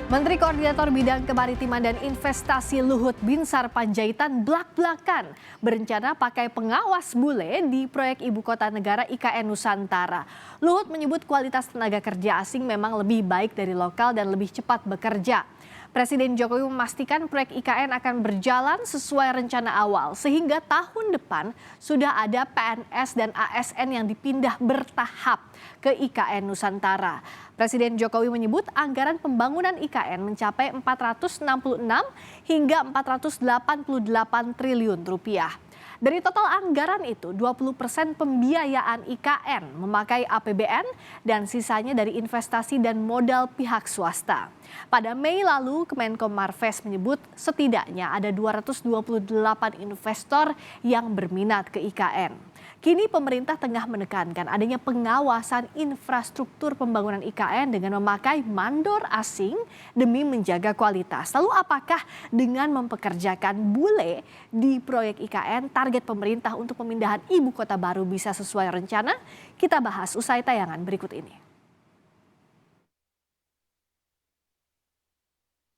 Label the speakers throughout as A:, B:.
A: Menteri Koordinator Bidang Kemaritiman dan Investasi Luhut Binsar Panjaitan blak-blakan berencana pakai pengawas bule di proyek Ibu Kota Negara IKN Nusantara. Luhut menyebut kualitas tenaga kerja asing memang lebih baik dari lokal dan lebih cepat bekerja. Presiden Jokowi memastikan proyek IKN akan berjalan sesuai rencana awal sehingga tahun depan sudah ada PNS dan ASN yang dipindah bertahap ke IKN Nusantara. Presiden Jokowi menyebut anggaran pembangunan IKN mencapai 466 hingga 488 triliun rupiah. Dari total anggaran itu, 20% pembiayaan IKN memakai APBN dan sisanya dari investasi dan modal pihak swasta. Pada Mei lalu, Kemenko Marves menyebut setidaknya ada 228 investor yang berminat ke IKN. Kini pemerintah tengah menekankan adanya pengawasan infrastruktur pembangunan IKN dengan memakai mandor asing demi menjaga kualitas. Lalu apakah dengan mempekerjakan bule di proyek IKN target pemerintah untuk pemindahan ibu kota baru bisa sesuai rencana? Kita bahas usai tayangan berikut ini.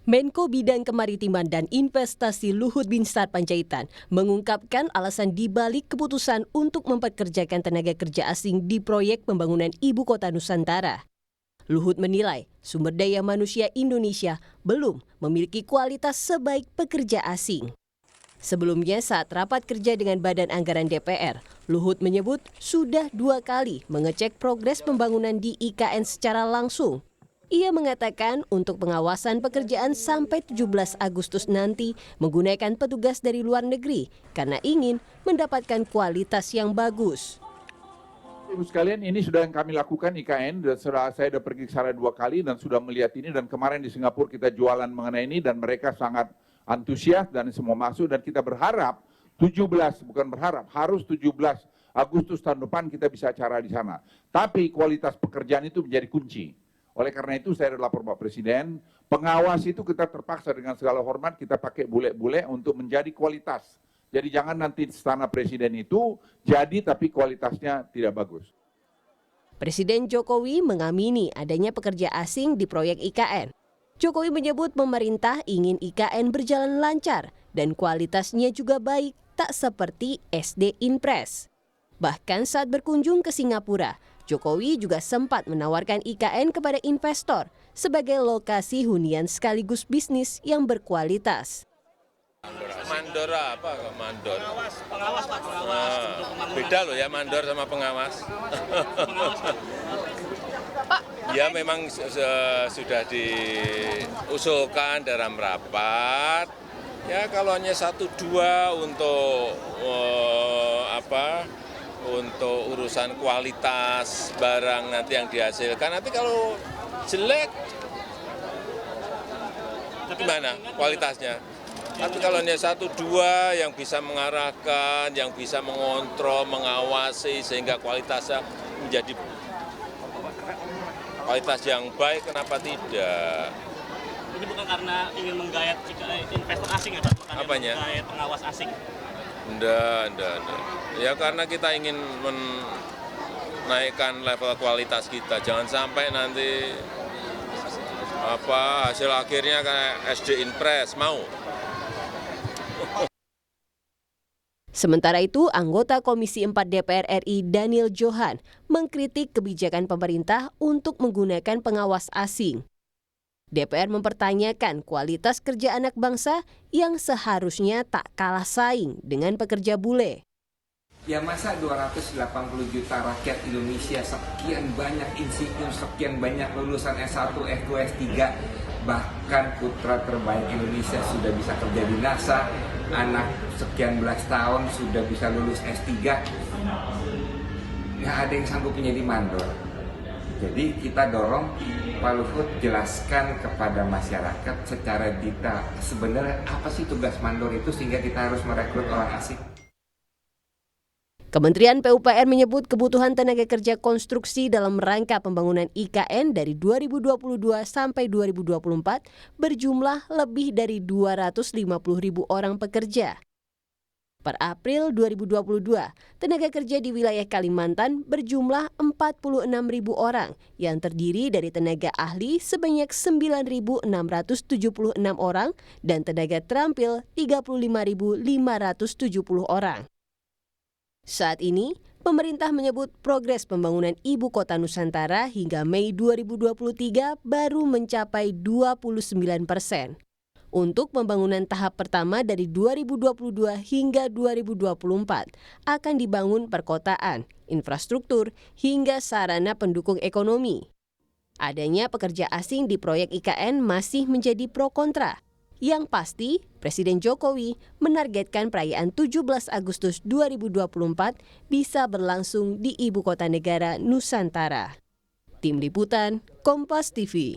B: Menko Bidang Kemaritiman dan Investasi Luhut Binsar Panjaitan mengungkapkan alasan dibalik keputusan untuk mempekerjakan tenaga kerja asing di proyek pembangunan Ibu Kota Nusantara. Luhut menilai sumber daya manusia Indonesia belum memiliki kualitas sebaik pekerja asing. Sebelumnya saat rapat kerja dengan Badan Anggaran DPR, Luhut menyebut sudah 2 kali mengecek progres pembangunan di IKN secara langsung. Ia mengatakan untuk pengawasan pekerjaan sampai 17 Agustus nanti menggunakan petugas dari luar negeri karena ingin mendapatkan kualitas yang bagus.
C: Ibu sekalian, ini sudah yang kami lakukan IKN, dan saya sudah pergi ke sana 2 kali dan sudah melihat ini, dan kemarin di Singapura kita jualan mengenai ini dan mereka sangat antusias dan semua masuk, dan kita berharap 17, bukan berharap, harus 17 Agustus tahun depan kita bisa acara di sana. Tapi kualitas pekerjaan itu menjadi kunci. Oleh karena itu saya lapor Pak Presiden, pengawas itu kita terpaksa dengan segala hormat kita pakai bule-bule untuk menjadi kualitas. Jadi jangan nanti istana Presiden itu jadi tapi kualitasnya tidak bagus.
B: Presiden Jokowi mengamini adanya pekerja asing di proyek IKN. Jokowi menyebut pemerintah ingin IKN berjalan lancar dan kualitasnya juga baik, tak seperti SD Inpres. Bahkan saat berkunjung ke Singapura, Jokowi juga sempat menawarkan IKN kepada investor sebagai lokasi hunian sekaligus bisnis yang berkualitas.
D: Mandor apa? Mandor. Pengawas Pak. Beda loh ya mandor sama pengawas. Ya memang sudah diusulkan dalam rapat. Ya kalau hanya 1-2 untuk untuk urusan kualitas barang nanti yang dihasilkan. Nanti kalau jelek, gimana kualitasnya? Tapi kalau hanya 1-2 yang bisa mengarahkan, yang bisa mengontrol, mengawasi sehingga kualitasnya menjadi kualitas yang baik, kenapa tidak?
E: Ini bukan karena ingin menggayat investor asing ya Pak?
D: Apanya?
E: Menggayat pengawas asing.
D: Enggak. Ya karena kita ingin menaikkan level kualitas kita. Jangan sampai nanti hasil akhirnya kayak SD Inpres mau.
B: Sementara itu, anggota Komisi 4 DPR RI Daniel Johan mengkritik kebijakan pemerintah untuk menggunakan pengawas asing. DPR mempertanyakan kualitas kerja anak bangsa yang seharusnya tak kalah saing dengan pekerja bule.
F: Ya masa 280 juta rakyat Indonesia, sekian banyak institut, sekian banyak lulusan S1, S2, S3, bahkan putra terbaik Indonesia sudah bisa kerja di NASA, anak sekian belas tahun sudah bisa lulus S3, nggak ada yang sanggup menjadi mandor. Jadi kita dorong Pak Luhut jelaskan kepada masyarakat secara detail sebenarnya apa sih tugas mandor itu sehingga kita harus merekrut orang asing.
B: Kementerian PUPR menyebut kebutuhan tenaga kerja konstruksi dalam rangka pembangunan IKN dari 2022 sampai 2024 berjumlah lebih dari 250.000 orang pekerja. Per April 2022, tenaga kerja di wilayah Kalimantan berjumlah 46.000 orang yang terdiri dari tenaga ahli sebanyak 9.676 orang dan tenaga terampil 35.570 orang. Saat ini, pemerintah menyebut progres pembangunan Ibu Kota Nusantara hingga Mei 2023 baru mencapai 29%. Untuk pembangunan tahap pertama dari 2022 hingga 2024 akan dibangun perkotaan, infrastruktur, hingga sarana pendukung ekonomi. Adanya pekerja asing di proyek IKN masih menjadi pro kontra. Yang pasti, Presiden Jokowi menargetkan perayaan 17 Agustus 2024 bisa berlangsung di Ibu Kota Negara Nusantara. Tim Liputan, Kompas TV.